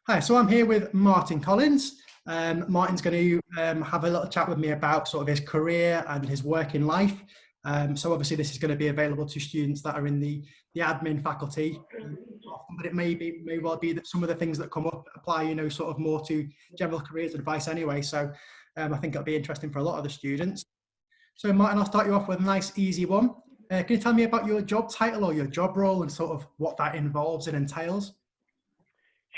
Hi, so I'm here with Martin Collins. Martin's going to have a little chat with me about sort of his career and his working life. So obviously this is going to be available to students that are in the admin faculty, but it may well be that some of the things that come up apply, sort of more to general careers advice anyway. So I think it'll be interesting for a lot of the students. So Martin, I'll start you off with a nice easy one. Can you tell me about your job title or your job role and sort of what that involves and entails?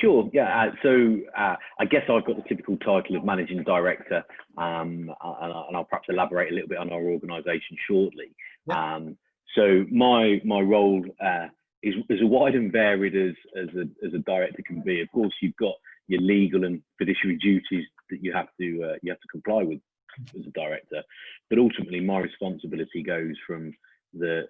Sure, yeah. I guess I've got the typical title of managing director, and I'll perhaps elaborate a little bit on our organisation shortly. Yeah. So my role is as wide and varied as a director can be. Of course, you've got your legal and fiduciary duties that you have to comply with as a director, but ultimately my responsibility goes from the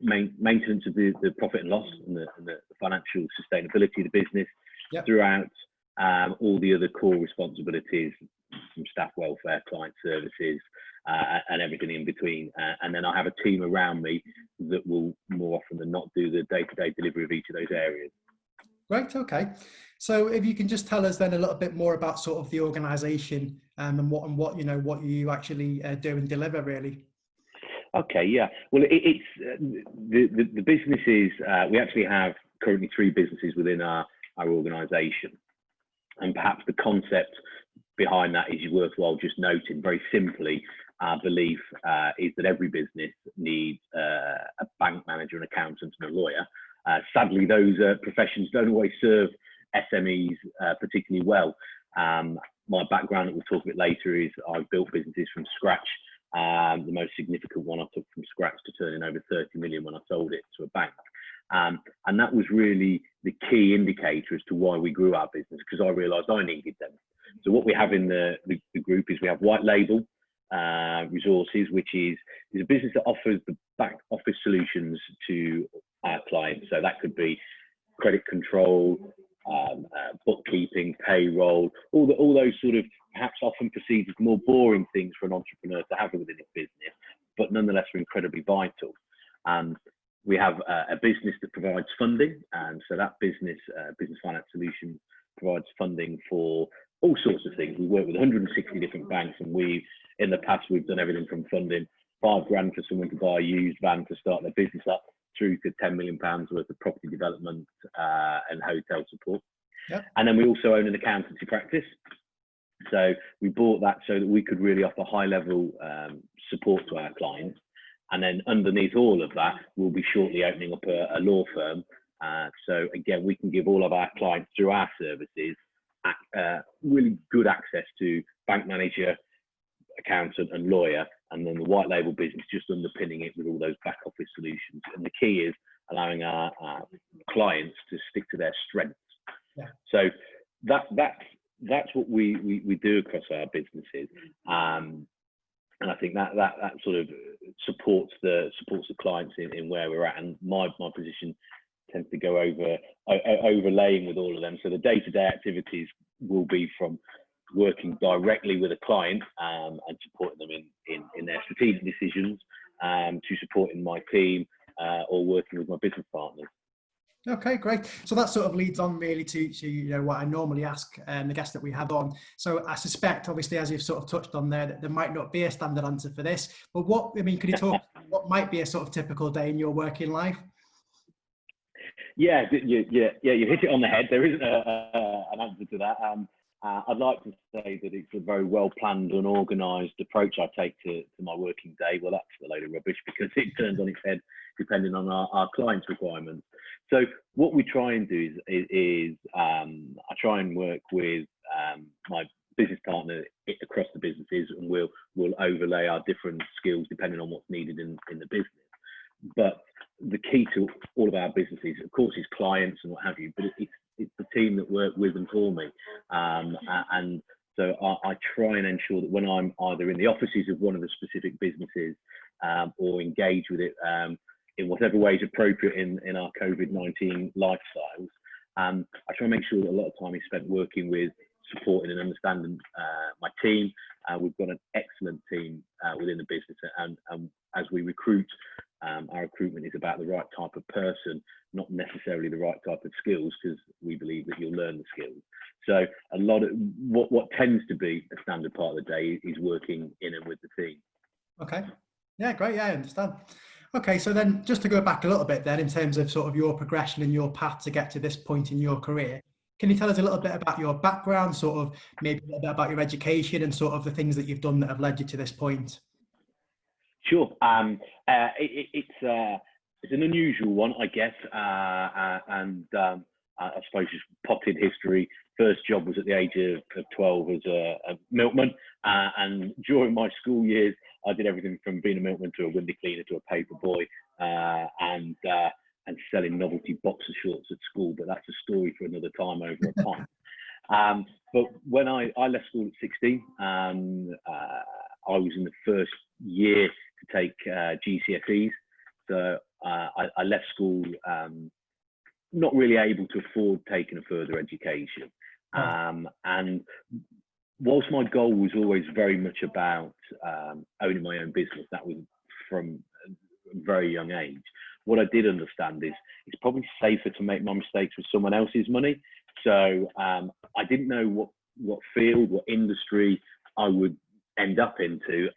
maintenance of the profit and loss and the financial sustainability of the business. Yep. Throughout all the other core responsibilities from staff welfare, client services, and everything in between. And then I have a team around me that will more often than not do the day-to-day delivery of each of those areas. Right, okay. So if you can just tell us then a little bit more about sort of the organisation and what you actually do and deliver really. Okay, yeah. Well, it's the businesses. We actually have currently 3 businesses within our organisation, and perhaps the concept behind that is worthwhile just noting. Very simply, our belief is that every business needs a bank manager, an accountant and a lawyer. Sadly, those professions don't always serve SMEs particularly well. My background that we'll talk a bit later is I've built businesses from scratch. The most significant one I took from scratch to turning over 30 million when I sold it to a bank. And that was really the key indicator as to why we grew our business, because I realised I needed them. So what we have in the group is we have white label resources, which is a business that offers the back office solutions to our clients. So that could be credit control, bookkeeping, payroll, all those sort of perhaps often perceived as more boring things for an entrepreneur to have within his business, but nonetheless are incredibly vital. We have a business that provides funding, and so that business finance solution provides funding for all sorts of things. We work with 160 different banks, and in the past we've done everything from funding £5,000 for someone to buy a used van to start their business up, through to £10 million worth of property development and hotel support. Yep. And then we also own an accountancy practice. So we bought that so that we could really offer high level support to our clients. And then underneath all of that, we'll be shortly opening up a law firm. So again, we can give all of our clients through our services really good access to bank manager, accountant and lawyer, and then the white label business just underpinning it with all those back office solutions. And the key is allowing our clients to stick to their strengths. Yeah. So that's what we do across our businesses. And I think that sort of supports the clients in where we're at, and my position tends to go overlaying with all of them. So the day-to-day activities will be from working directly with a client and supporting them in their strategic decisions, to supporting my team or working with my business partners. Okay, great. So that sort of leads on really to what I normally ask the guests that we have on. So I suspect, obviously, as you've sort of touched on there, that there might not be a standard answer for this. But could you talk what might be a sort of typical day in your working life? Yeah, you hit it on the head. There isn't an answer to that. I'd like to say that it's a very well planned and organised approach I take to my working day. Well, that's a load of rubbish, because it turns on its head depending on our clients' requirements. So what we try and do is I try and work with my business partner across the businesses, and we'll overlay our different skills depending on what's needed in the business. But the key to all of our businesses, of course, is clients and what have you, but it's the team that work with and for me. And so I try and ensure that when I'm either in the offices of one of the specific businesses or engage with it in whatever way is appropriate in our COVID-19 lifestyles, I try and make sure that a lot of time is spent working with, supporting and understanding my team. We've got an excellent team within the business, and as we recruit, our recruitment is about the right type of person, not necessarily the right type of skills, because we believe that you'll learn the skills. So a lot of what tends to be a standard part of the day is working in and with the team. Okay. Yeah, great. Yeah, I understand. Okay, so then just to go back a little bit then in terms of sort of your progression and your path to get to this point in your career, can you tell us a little bit about your background, sort of maybe a little bit about your education and sort of the things that you've done that have led you to this point? Sure. It's an unusual one, I guess, and I suppose just popped in history. First job was at the age of 12 as a milkman, and during my school years, I did everything from being a milkman to a window cleaner to a paper boy, and selling novelty boxer shorts at school. But that's a story for another time over a pint. But when I left school at 16, I was in the first year to take GCSEs. So I left school not really able to afford taking a further education. And whilst my goal was always very much about owning my own business, that was from a very young age. What I did understand is it's probably safer to make my mistakes with someone else's money. So I didn't know what field, what industry I would end up into,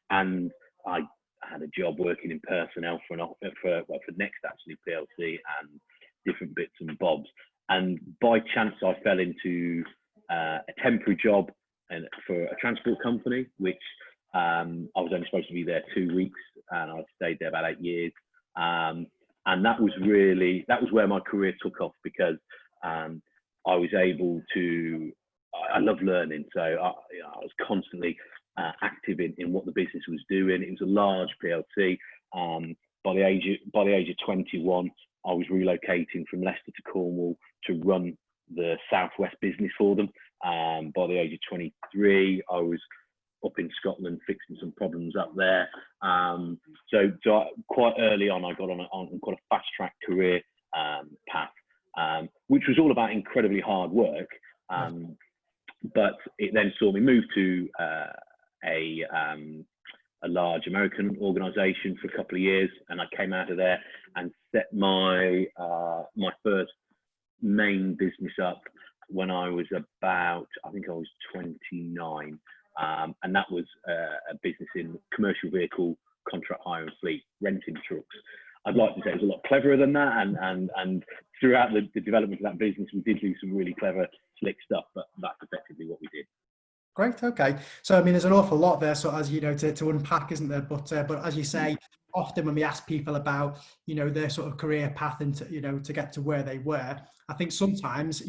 and I had a job working in personnel for Next actually PLC and different bits and bobs. And by chance, I fell into a temporary job for a transport company, which I was only supposed to be there 2 weeks, and I stayed there about 8 years. And that was where my career took off, because I was able to. I love learning, so I was constantly active in what the business was doing. It was a large PLC. By the age of 21, I was relocating from Leicester to Cornwall to run the Southwest business for them. By the age of 23, I was up in Scotland fixing some problems up there. So quite early on, I got on quite a fast track career path, which was all about incredibly hard work. But it then saw me move to a large American organization for a couple of years, and I came out of there and set my first main business up when I was about, I think I was 29, and that was a business in commercial vehicle contract hire and fleet, renting trucks. I'd like to say it was a lot cleverer than that, and throughout the development of that business, we did do some really clever, slick stuff, but that's effectively what we did. Great. Okay. So, I mean, there's an awful lot there, so as you know, to unpack, isn't there? But as you say, often when we ask people about, their sort of career path and to get to where they were, I think sometimes,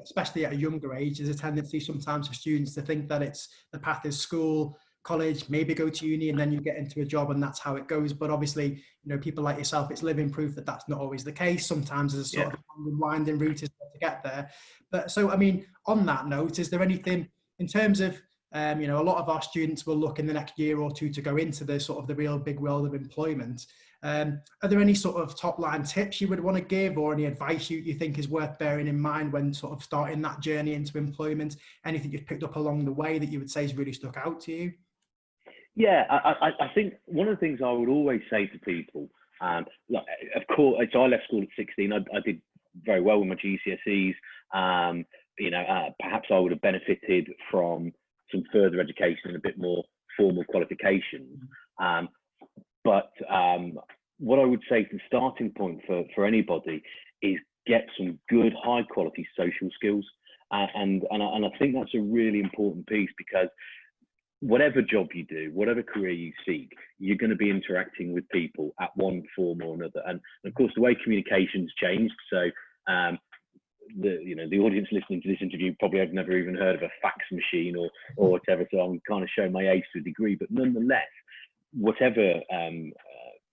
especially at a younger age, there's a tendency sometimes for students to think that the path is school, college, maybe go to uni, and then you get into a job, and that's how it goes. But obviously, people like yourself, it's living proof that that's not always the case. Sometimes there's a sort of winding route to get there. But so, I mean, on that note, is there anything in terms of, a lot of our students will look in the next year or two to go into the sort of the real big world of employment. Are there any sort of top line tips you would want to give, or any advice you think is worth bearing in mind when sort of starting that journey into employment? Anything you've picked up along the way that you would say has really stuck out to you? Yeah, I think one of the things I would always say to people, like, of course, so I left school at 16. I did very well with my GCSEs. Perhaps I would have benefited from some further education and a bit more formal qualifications. But what I would say the starting point for anybody is get some good, high quality social skills. And I think that's a really important piece, because whatever job you do, whatever career you seek, you're going to be interacting with people at one form or another. And of course, the way communication's changed. So the audience listening to this interview probably have never even heard of a fax machine or whatever. So I'm kind of showing my age to a degree, but nonetheless, whatever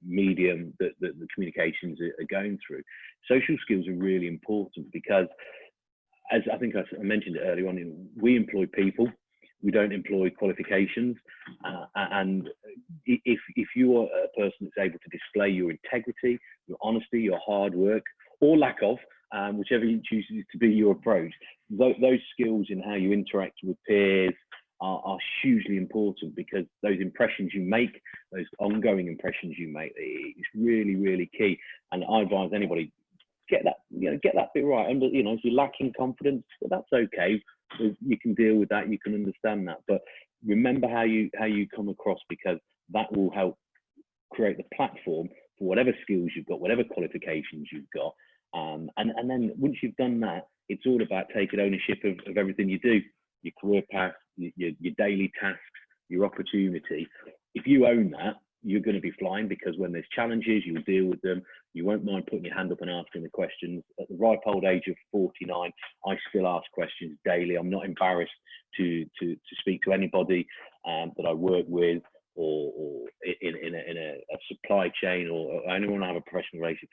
medium that the communications are going through, social skills are really important, because as I think I mentioned it earlier on, we employ people. We don't employ qualifications, and if you are a person that's able to display your integrity, your honesty, your hard work, or lack of, whichever you choose to be your approach, those skills in how you interact with peers are hugely important, because those impressions you make, those ongoing impressions you make, it's really, really key. And I advise anybody, get that, get that bit right. And if you're lacking confidence, well, that's okay. You can deal with that. You can understand that. But remember how you come across, because that will help create the platform for whatever skills you've got, whatever qualifications you've got. And then once you've done that, it's all about taking ownership of everything you do, your career path, your daily tasks, your opportunity. If you own that, you're going to be flying, because when there's challenges, you'll deal with them. You won't mind putting your hand up and asking the questions. At the ripe old age of 49, I still ask questions daily. I'm not embarrassed to speak to anybody that I work with, or in a supply chain, or anyone I have a professional relationship.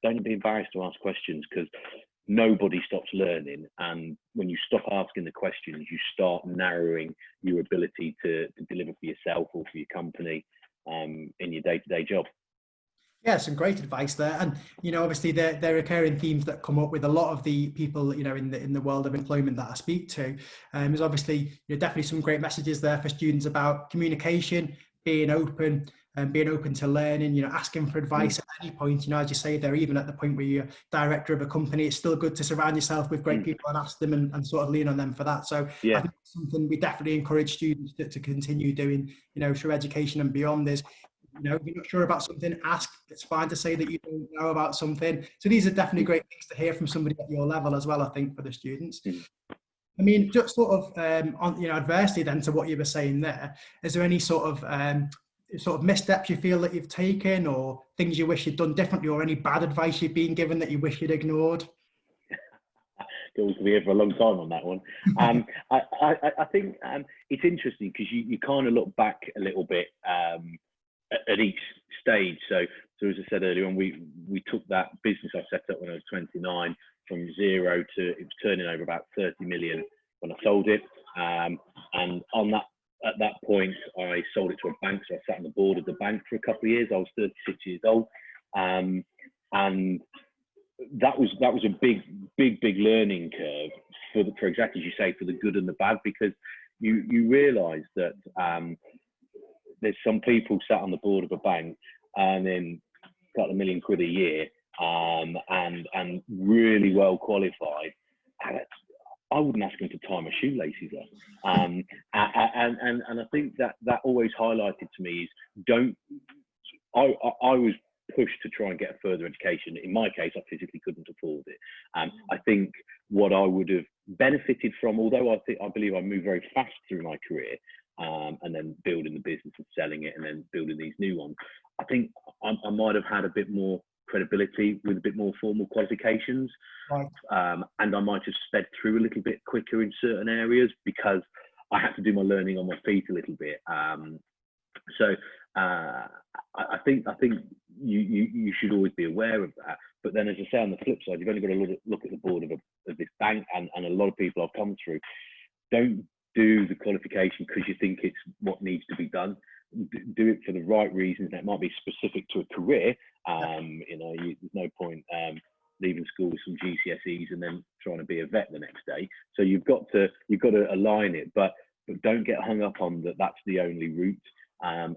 Don't be embarrassed to ask questions, because nobody stops learning. And when you stop asking the questions, you start narrowing your ability to deliver for yourself or for your company in your day-to-day job. Yeah, some great advice there. And, obviously they're recurring themes that come up with a lot of the people, in the world of employment that I speak to. There's obviously, definitely some great messages there for students about communication, being open, and being open to learning, asking for advice at any point. As you say there, even at the point where you're director of a company, it's still good to surround yourself with great people and ask them and sort of lean on them for that. So yeah. I think it's something we definitely encourage students to continue doing, through education and beyond is, if you're not sure about something, ask. It's fine to say that you don't know about something. So these are definitely great things to hear from somebody at your level as well, I think, for the students. I mean, just sort of adversely then to what you were saying there, is there any sort of missteps you feel that you've taken, or things you wish you'd done differently, or any bad advice you've been given that you wish you'd ignored? We'll be here for a long time on that one. I think it's interesting, because you kind of look back a little bit at each stage. So as I said earlier on, we took that business I set up when I was 29 from zero to, it was turning over about 30 million when I sold it. And at that point, I sold it to a bank. So I sat on the board of the bank for a couple of years. I was 36 years old. And that was a big learning curve for exactly as you say, for the good and the bad, because you realise that there's some people sat on the board of a bank and then got £1 million a year and really well qualified. I wouldn't ask them to tie my shoelaces up. And I think that always highlighted to me is I was pushed to try and get a further education. In my case, I physically couldn't afford it. I think what I would have benefited from, although I believe I moved very fast through my career, and then building the business and selling it and then building these new ones, I think I might have had a bit more credibility with a bit more formal qualifications. Right. And I might have sped through a little bit quicker in certain areas, because I had to do my learning on my feet a little bit. So I think you should always be aware of that. But then, as I say, on the flip side, you've only got to look at the board of this bank, and a lot of people I've come through don't do the qualification because you think it's what needs to be done. Do it for the right reasons. That might be specific to a career. There's no point leaving school with some GCSEs and then trying to be a vet the next day. So you've got to align it, but don't get hung up on that. That's the only route, and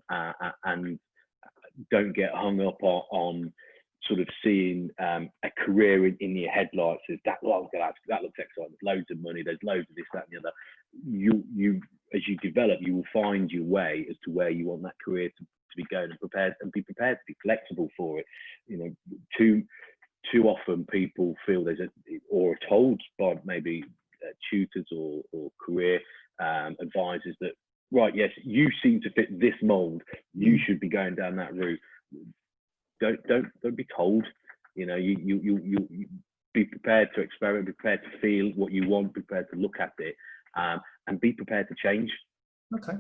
don't get hung up on sort of seeing a career in your headlights as that looks exciting. There's loads of money. There's loads of this, that, and the other. You as you develop, you will find your way as to where you want that career to be going, and be prepared to be flexible for it. Too often people feel or are told by maybe tutors or career advisors that, right, yes, you seem to fit this mold, you should be going down that route. Don't be told. You be prepared to experiment, be prepared to feel what you want, be prepared to look at it, and be prepared to change. Okay.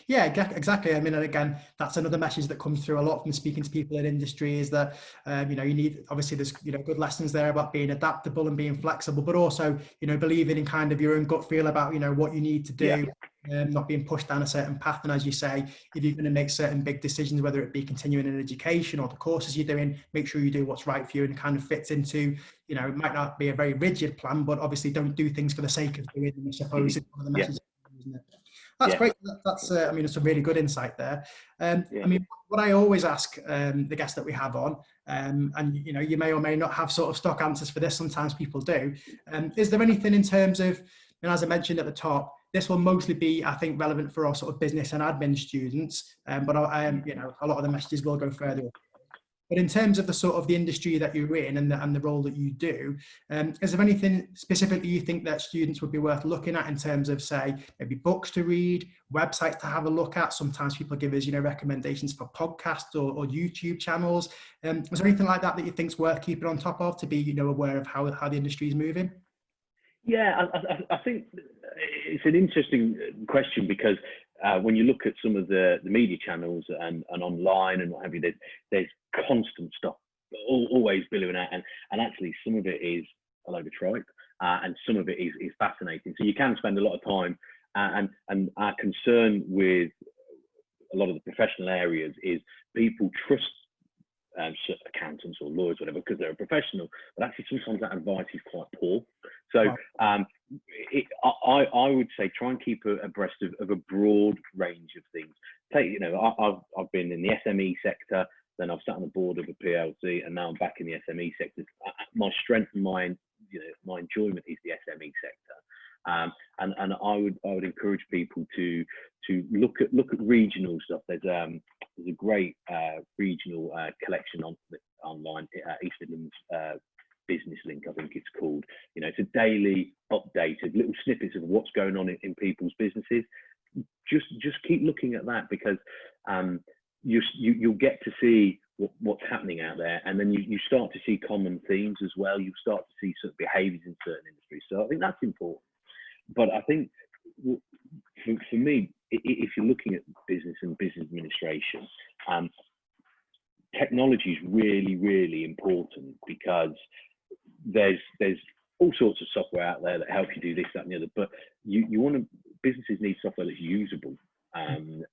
Yeah, exactly. I mean, and again, that's another message that comes through a lot from speaking to people in industry is that, you need, obviously there's, good lessons there about being adaptable and being flexible, but also, believing in kind of your own gut feel about, what you need to do, not being pushed down a certain path. And as you say, if you're going to make certain big decisions, whether it be continuing in education or the courses you're doing, make sure you do what's right for you and kind of fits into, it might not be a very rigid plan, but obviously don't do things for the sake of doing them, I suppose is one of the messages, isn't it? That's great. That's it's a really good insight there. I mean, what I always ask the guests that we have on And you may or may not have sort of stock answers for this. Sometimes people do. Is there anything in terms of, and as I mentioned at the top, this will mostly be, I think, relevant for our sort of business and admin students, but a lot of the messages will go further. But in terms of the sort of the industry that you're in and the role that you do, is there anything specifically you think that students would be worth looking at in terms of, say, maybe books to read, websites to have a look at? Sometimes people give us, recommendations for podcasts or YouTube channels. Is there anything like that that you think's worth keeping on top of to be, aware of how the industry is moving? Yeah, I think it's an interesting question because when you look at some of the media channels and online and what have you, there's constant stuff always billowing out, and actually some of it is a load of tripe, and some of it is fascinating. So you can spend a lot of time, and our concern with a lot of the professional areas is people trust accountants or lawyers, whatever, because they're a professional, but actually sometimes that advice is quite poor. So I would say try and keep abreast of a broad range of things. I've been in the SME sector, then I've sat on the board of a PLC, and now I'm back in the SME sector. My strength and my enjoyment is the SME sector. And I would encourage people to look at regional stuff. There's a great regional collection online, East Midlands Business Link, I think it's called. It's a daily update of little snippets of what's going on in people's businesses. Just keep looking at that, because you'll get to see what's happening out there, and then you start to see common themes as well. You start to see certain behaviours in certain industries. So I think that's important. But I think for me, if you're looking at business and business administration, technology is really, really important, because there's all sorts of software out there that help you do this, that, and the other. But businesses need software that's usable, and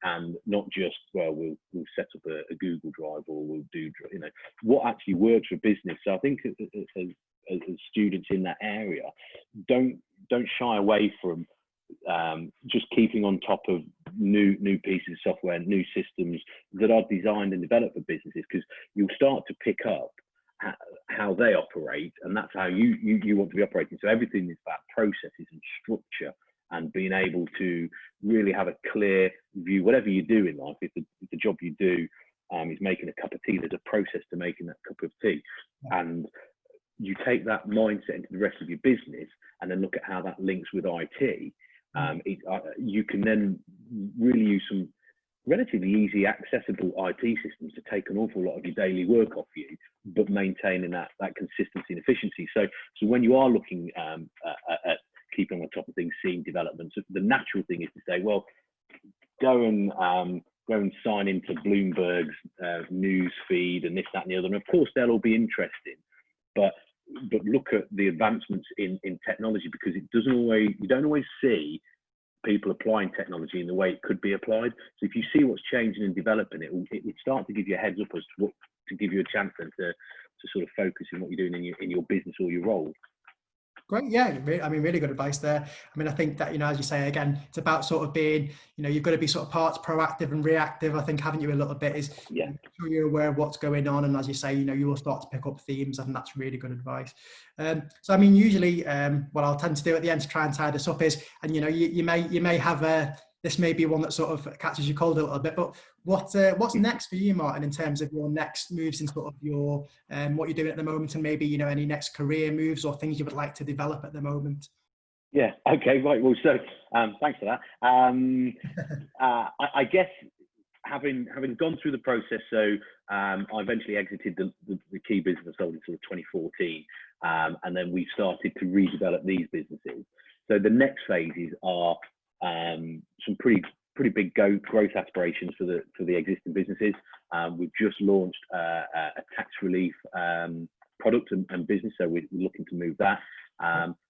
not just, well, we'll set up a Google Drive, or we'll do, what actually works for business. So I think as students in that area, don't shy away from just keeping on top of new pieces of software, new systems that are designed and developed for businesses, because you'll start to pick up how they operate, and that's how you want to be operating. So everything is about processes and structure, and being able to really have a clear view. Whatever you do in life, if the job you do is making a cup of tea, there's a process to making that cup of tea, and you take that mindset into the rest of your business, and then look at how that links with IT. You can then really use some relatively easy, accessible IT systems to take an awful lot of your daily work off you, but maintaining that consistency and efficiency. So when you are looking at keeping on top of things, seeing developments, the natural thing is to say, well, go and sign into Bloomberg's news feed and this, that, and the other. And of course, they'll all be interesting, but look at the advancements in technology, because you don't always see people applying technology in the way it could be applied. So if you see what's changing and developing, it will start to give you a heads up as to what to give you a chance then to sort of focus on what you're doing in your business or your role. Great, yeah. I mean, really good advice there. I mean, I think that, as you say, again, it's about sort of being, you've got to be sort of parts proactive and reactive. I think having you a little bit is, sure you're aware of what's going on, and as you say, you will start to pick up themes, and that's really good advice. So, I mean, usually, what I'll tend to do at the end to try and tie this up is, and you may have this may be one that sort of catches you cold a little bit, but what's next for you, Martin, in terms of your next moves in sort of your what you're doing at the moment, and maybe any next career moves or things you would like to develop at the moment? Yeah. Okay. Right. Well, so thanks for that. I guess having gone through the process, so I eventually exited the key business I sold in sort of 2014, and then we started to redevelop these businesses. So the next phases are some pretty big growth aspirations for the existing businesses. We've just launched a tax relief product and business, so we're looking to move that.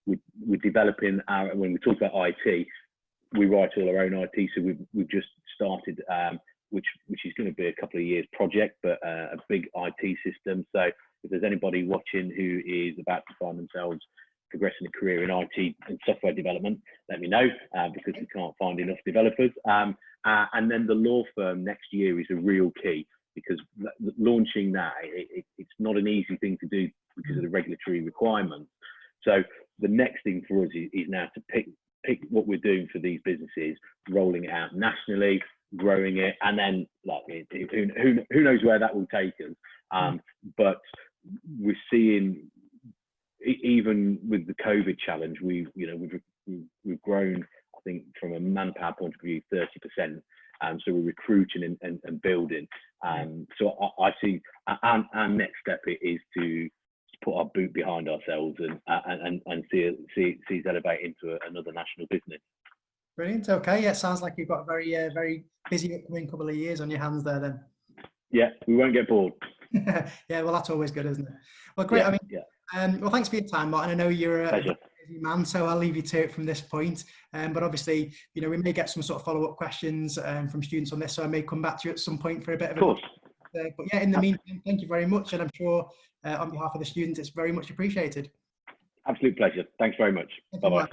We're developing when we talk about IT, we write all our own IT, so we've just started, which is going to be a couple of years project, but a big IT system. So if there's anybody watching who is about to find themselves progressing a career in IT and software development, let me know, because we can't find enough developers. And then the law firm next year is a real key, because launching that, it's not an easy thing to do because of the regulatory requirements. So the next thing for us is now to pick what we're doing for these businesses, rolling it out nationally, growing it, and then like who knows where that will take us. But we're seeing, even with the COVID challenge, we've grown, I think, from a manpower point of view, 30%. So we're recruiting and building. So I see our next step is to put our boot behind ourselves and see us elevate into another national business. Brilliant. Okay. Yeah, it sounds like you've got a very busy upcoming couple of years on your hands there then. Yeah, we won't get bored. Yeah, well, that's always good, isn't it? Well, great. Yeah, Well, thanks for your time, Martin. I know you're a pleasure. busy man, so I'll leave you to it from this point. But obviously, we may get some sort of follow-up questions from students on this, so I may come back to you at some point for a bit of course. But yeah, in the meantime, thank you very much, and I'm sure on behalf of the students, it's very much appreciated. Absolute pleasure. Thanks very much. Bye-bye.